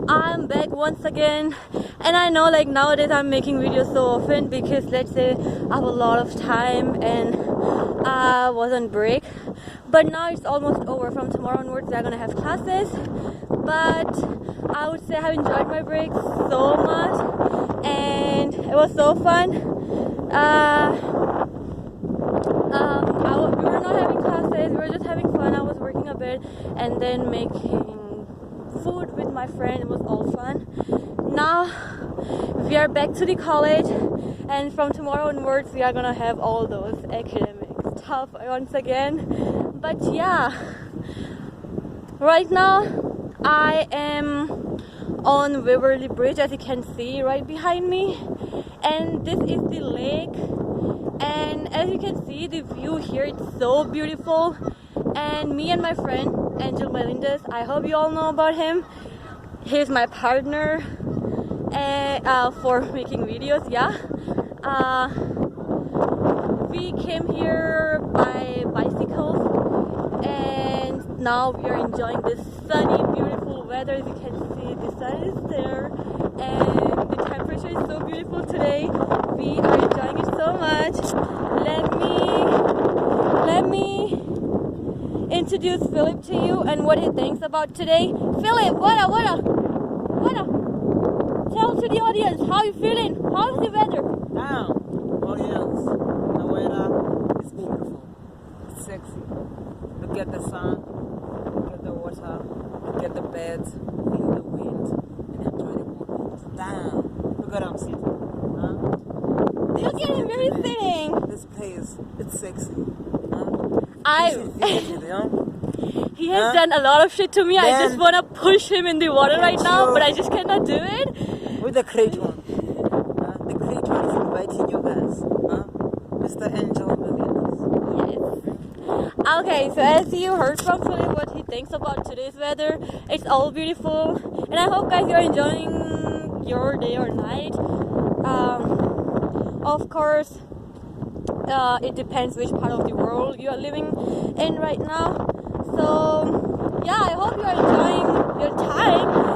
I'm back once again, and I know like nowadays I'm making videos so often because let's say I have a lot of time and I was on break, but now it's almost over. From tomorrow onwards we're gonna have classes, but I would say I've enjoyed my break so much and it was so fun. We were not having classes, we were just having fun. I was working a bit and then making food with my friend. It was all fun. Now we are back to the college, and from tomorrow onwards we are gonna have all those academic stuff once again. But yeah, right now I am on Waverly Bridge, as you can see right behind me, and this is the lake. And as you can see, the view here, it's so beautiful. And me and my friend Angel Melendez, I hope you all know about him. He's my partner for making videos. Yeah, we came here by bicycle, and now we are enjoying this sunny, beautiful weather. As you can see, the sun is there, and the temperature is so beautiful today. We are enjoying it so much. Let me introduce Philip to you and what he thinks about today. Philip, what up? Tell to the audience how you feeling. How's the weather? Now, audience, the weather is beautiful. It's sexy. Look at the sun, look at the water, look at the birds, feel the wind, and enjoy the moment. Damn, look at him sitting. Huh? Look at him, where he's sitting. This place, it's sexy. He has done a lot of shit to me. I just want to push him in the water right now, but I just cannot do it. With the great one. The great one is inviting you guys. Mr. Angel Melendez. Yes. Okay, so as you heard from Philip what he thinks about today's weather, it's all beautiful. And I hope guys you're enjoying your day or night. Of course, it depends which part of the world you are living in right now. So yeah, I hope you are enjoying your time